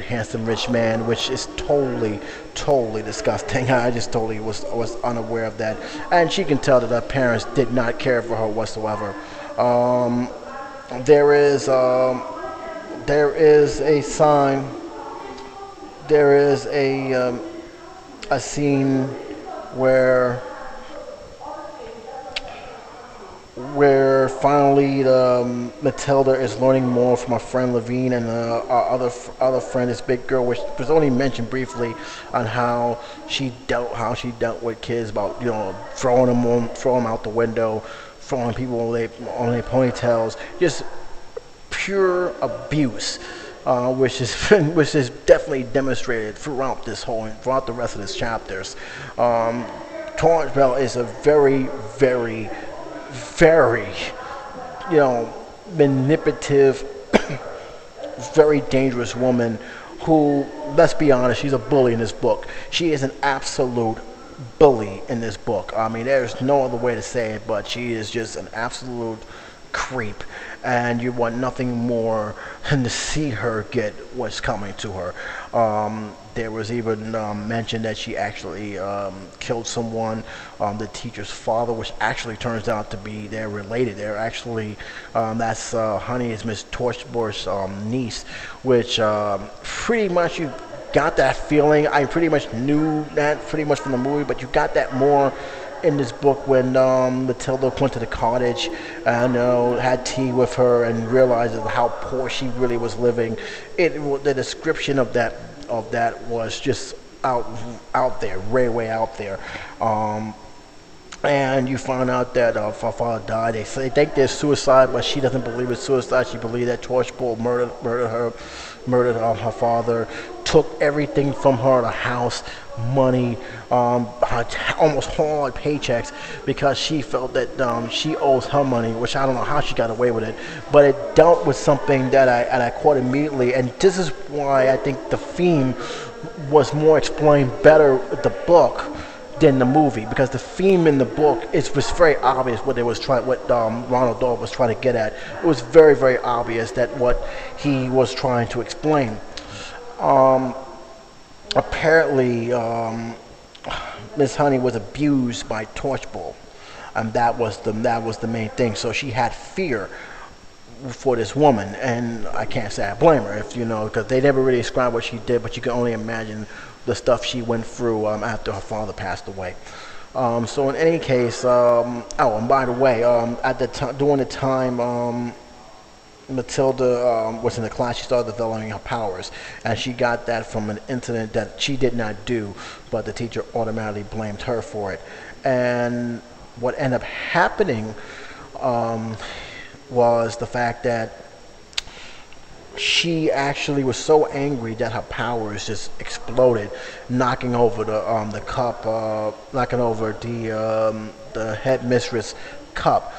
handsome rich man, which is totally, totally disgusting. I just totally was unaware of that, and she can tell that her parents did not care for her whatsoever. Um, there is a sign. There is a scene where finally Matilda is learning more from her friend Levine and our other friend, this big girl, which was only mentioned briefly on how she dealt with kids, about throwing them out the window, throwing people on their ponytails, just pure abuse. Which is definitely demonstrated throughout the rest of this chapters. Torrance is a very, very, very, manipulative, very dangerous woman who, let's be honest, she's a bully in this book. She is an absolute bully in this book. I mean, there's no other way to say it, but she is just an absolute creep, and you want nothing more than to see her get what's coming to her. There was even mention that she actually killed someone, the teacher's father, which actually turns out to be they're related. They're actually that's Honey is Miss Torchbore's niece, which pretty much you got that feeling. I pretty much knew that pretty much from the movie, but you got that more in this book when Matilda went to the cottage and had tea with her and realized how poor she really was living. The description of that was just out there, way out there. And you find out that her father died. They think there's suicide, but she doesn't believe it's suicide. She believes that Torchboard murdered her father, took everything from her, the house, money, almost hard paychecks, because she felt that she owes her money, which I don't know how she got away with it, but it dealt with something that I caught immediately, and this is why I think the theme was more explained better with the book than the movie, because the theme in the book was very obvious what Roald Dahl was trying to get at. It was very, very obvious that what he was trying to explain. Apparently, Miss Honey was abused by Torchboard, and that was the main thing. So she had fear for this woman, and I can't say I blame her, because they never really described what she did, but you can only imagine the stuff she went through after her father passed away. So in any case, and by the way, during the time Matilda was in the class, she started developing her powers, and she got that from an incident that she did not do, but the teacher automatically blamed her for it. And what ended up happening was the fact that she actually was so angry that her powers just exploded, knocking over the cup, knocking over the headmistress cup,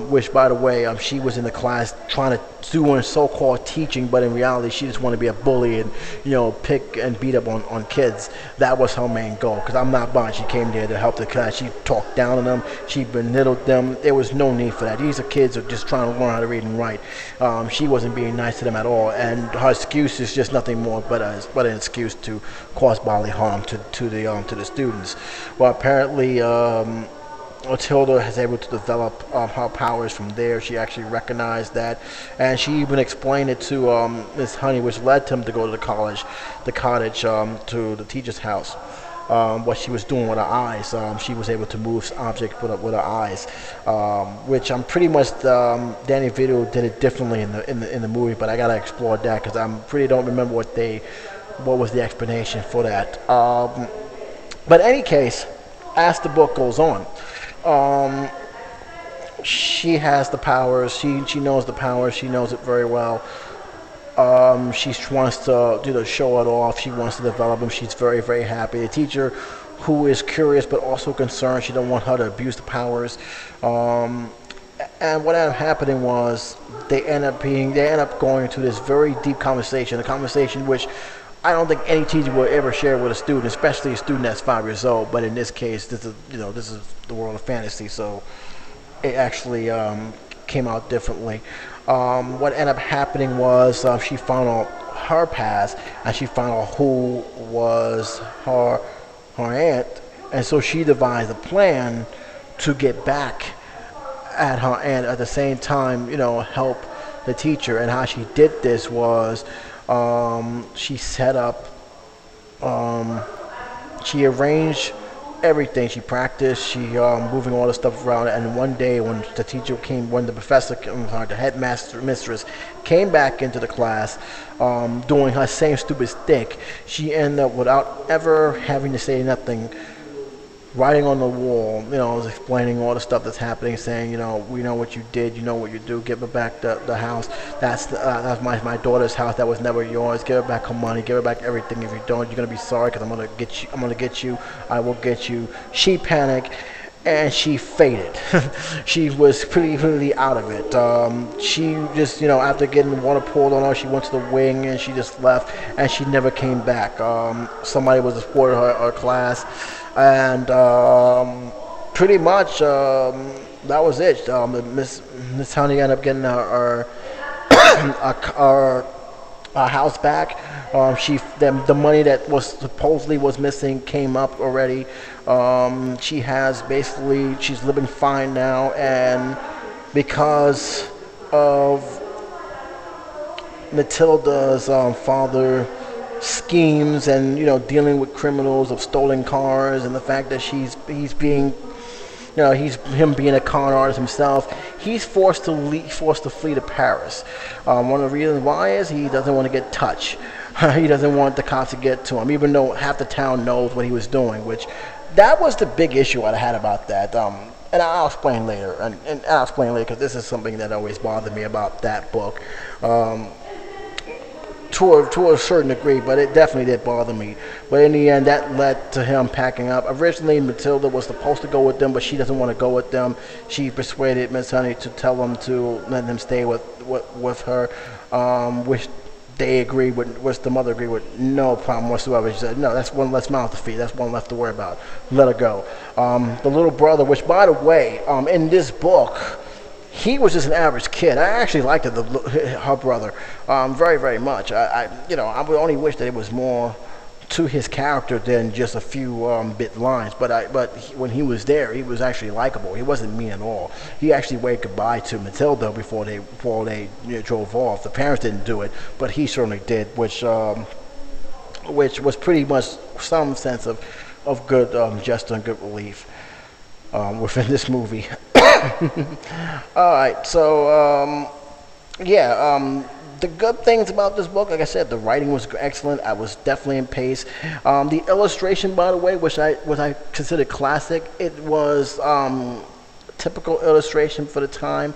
which, by the way, she was in the class trying to do so-called teaching, but in reality she just wanted to be a bully and pick and beat up on kids. That was her main goal, because I'm not buying she came there to help the class. She talked down on them, she belittled them. There was no need for that. These are kids who are just trying to learn how to read and write. She wasn't being nice to them at all, and her excuse is just nothing more but an excuse to cause bodily harm to the students. Well, apparently Matilda was able to develop her powers from there. She actually recognized that, and she even explained it to Miss Honey, which led him to go to the cottage, to the teacher's house. What she was doing with her eyes, she was able to move objects with her eyes, which I'm pretty much Danny Video did it differently in the movie, but I gotta explore that because I pretty don't remember what was the explanation for that. But in any case, as the book goes on, she has the powers. She knows the powers. She knows it very well. She wants to show it off. She wants to develop them. She's very, very happy. The teacher, who is curious but also concerned, she don't want her to abuse the powers. And what ended up happening was they end up going into this very deep conversation, a conversation which I don't think any teacher will ever share with a student, especially a student that's 5 years old. But in this case, this is the world of fantasy, so it actually came out differently. What ended up happening was she found out her past, and she found out who was her aunt, and so she devised a plan to get back at her aunt at the same time, help the teacher. And how she did this was, she set up, she arranged everything. She practiced. She moving all the stuff around. And one day, when the professor, the headmaster, mistress, came back into the class, doing her same stupid stick, she ended up, without ever having to say nothing, writing on the wall, explaining all the stuff that's happening, saying, we know what you did, you know what you do, give her back the house. That's my daughter's house. That was never yours. Give her back her money. Give her back everything. If you don't, you're gonna be sorry, because I'm gonna get you. I will get you. She panicked and she faded. She was pretty out of it. She just, after getting the water poured on her, she went to the wing and she just left, and she never came back. Somebody was escorted her class, and pretty much that was it. Miss Honey ended up getting her house back. The money that was supposedly was missing came up already. She's living fine now, and because of Matilda's father schemes and dealing with criminals of stolen cars, and the fact that he's being being a con artist himself, he's forced to flee to Paris. One of the reasons why is he doesn't want to get touched. He doesn't want the cops to get to him, even though half the town knows what he was doing. Which, that was the big issue I had about that. And I'll explain later. And I'll explain later, because this is something that always bothered me about that book. To a certain degree, but it definitely did bother me. But in the end, that led to him packing up. Originally, Matilda was supposed to go with them, but she doesn't want to go with them. She persuaded Miss Honey to tell them to let them stay with her, which they agreed with, which the mother agreed with, no problem whatsoever. She said, no, that's one less mouth to feed. That's one left to worry about. Let her go. The little brother, which, by the way, in this book, he was just an average kid. I actually liked her brother very, very much. I would only wish that it was more to his character than just a few bit lines. But when he was there, he was actually likable. He wasn't mean at all. He actually waved goodbye to Matilda before they drove off. The parents didn't do it, but he certainly did, which was pretty much some sense of good gesture and good relief within this movie. Alright, so the good things about this book, like I said, the writing was excellent. I was definitely in pace. The illustration, by the way, which I considered classic, it was typical illustration for the time.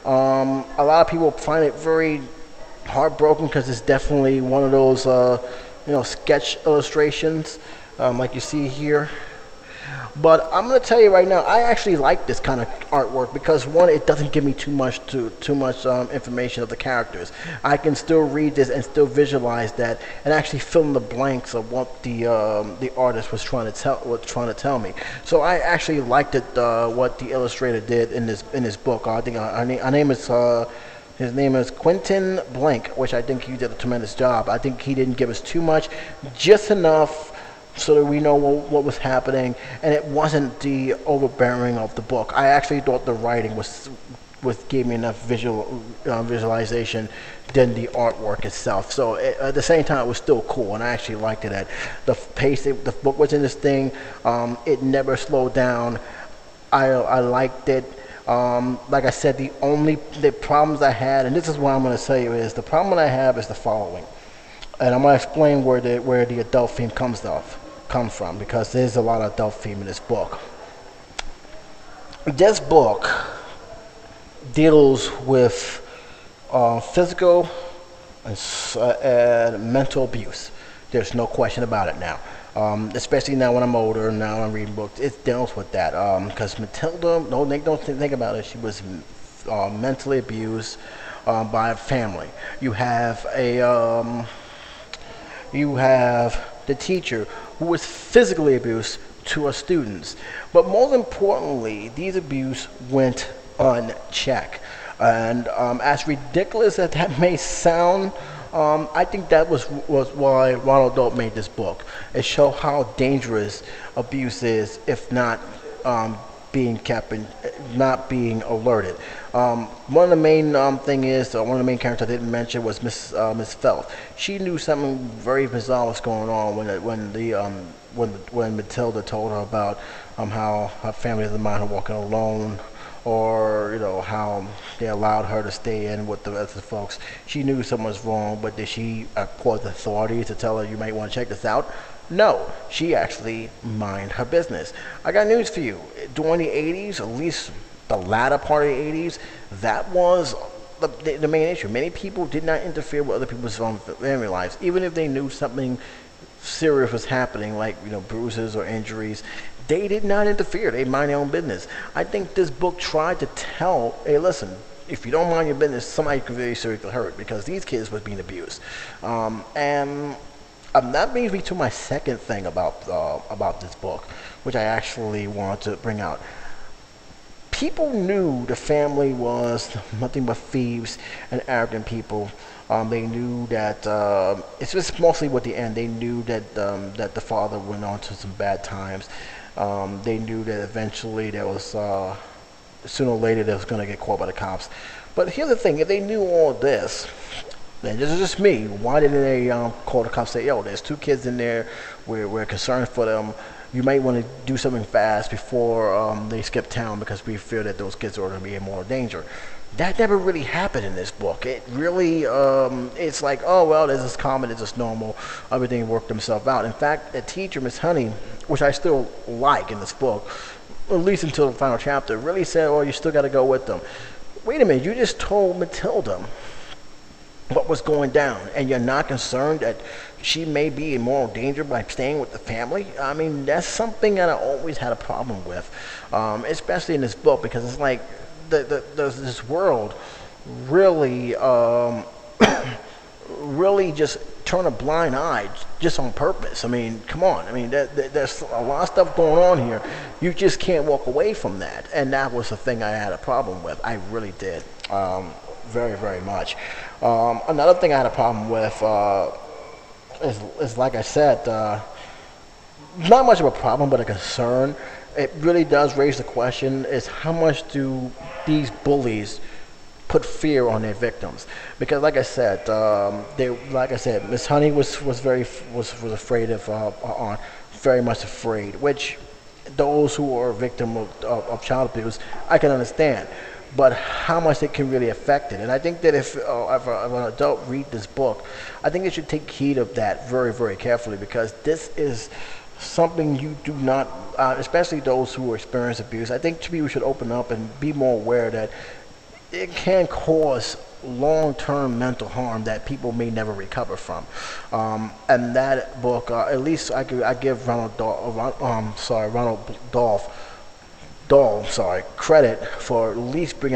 A lot of people find it very heartbroken, because it's definitely one of those sketch illustrations like you see here. But I'm going to tell you right now, I actually like this kind of artwork because, one, it doesn't give me too much information of the characters. I can still read this and still visualize that, and actually fill in the blanks of what the artist was trying to tell me. So I actually liked it, what the illustrator did in this book. I think his name is Quentin Blank, which I think he did a tremendous job. I think he didn't give us too much, just enough so that we know what was happening, and it wasn't the overbearing of the book. I actually thought the writing gave me enough visualization than the artwork itself. So at the same time, it was still cool, and I actually liked it. At the pace the book was in this thing, it never slowed down. I liked it. Like I said, the problems I had, and this is what I'm going to tell you, is the problem I have is the following, and I'm going to explain where the adult theme comes from, because there's a lot of adult theme in this book. This book deals with physical and mental abuse. There's no question about it now. Especially now when I'm older, now I'm reading books, it deals with that. Because Matilda, don't think about it, she was mentally abused by a family. You have the teacher who was physically abused to her students. But most importantly, these abuse went unchecked. And as ridiculous as that may sound, I think that was why Ronald Dahl made this book. It showed how dangerous abuse is if not being kept and not being alerted. One of the main thing is one of the main characters I didn't mention was Miss Felt. She knew something very bizarre was going on when Matilda told her about how her family doesn't mind her walking alone, or how they allowed her to stay in with the rest of the folks. She knew something was wrong, but did she call the authorities to tell her you might want to check this out? No, she actually mind her business. I got news for you. During the 80s, at least the latter part of the 80s, that was the main issue. Many people did not interfere with other people's family lives, even if they knew something serious was happening, like bruises or injuries. They did not interfere. They mind their own business. I think this book tried to tell, hey, listen, if you don't mind your business, somebody could very seriously hurt, because these kids were being abused. And that brings me to my second thing about this book, which I actually want to bring out. People knew the family was nothing but thieves and arrogant people. They knew that it's just mostly with the end. They knew that that the father went on to some bad times. They knew that eventually there was sooner or later they was going to get caught by the cops. But here's the thing: if they knew all this, and this is just me, why didn't they call the cops and say, yo, there's two kids in there, we're concerned for them, you might want to do something fast before they skip town, because we fear that those kids are going to be in more danger. That never really happened in this book. It really, it's like, oh, well, this is common, it's just normal, everything worked themselves out. In fact, the teacher, Miss Honey, which I still like in this book, at least until the final chapter, really said, oh, you still got to go with them. Wait a minute, you just told Matilda what was going down, and you're not concerned that she may be in moral danger by staying with the family? I mean, that's something that I always had a problem with, especially in this book, because it's like this world really really just turn a blind eye just on purpose. I mean, come on. I mean, there's a lot of stuff going on here. You just can't walk away from that, and that was the thing I had a problem with. I really did. Very, very much. Another thing I had a problem with is like I said, not much of a problem, but a concern. It really does raise the question: is how much do these bullies put fear on their victims? Because, like I said, Miss Honey was afraid of Aunt, very much afraid. Which those who are a victim of child abuse, I can understand. But how much it can really affect it. And I think that if an adult read this book, I think they should take heed of that very, very carefully, because this is something you do not, especially those who experience abuse, I think people should open up and be more aware that it can cause long-term mental harm that people may never recover from. And that book, at least I give Ronald Dahl credit for at least bringing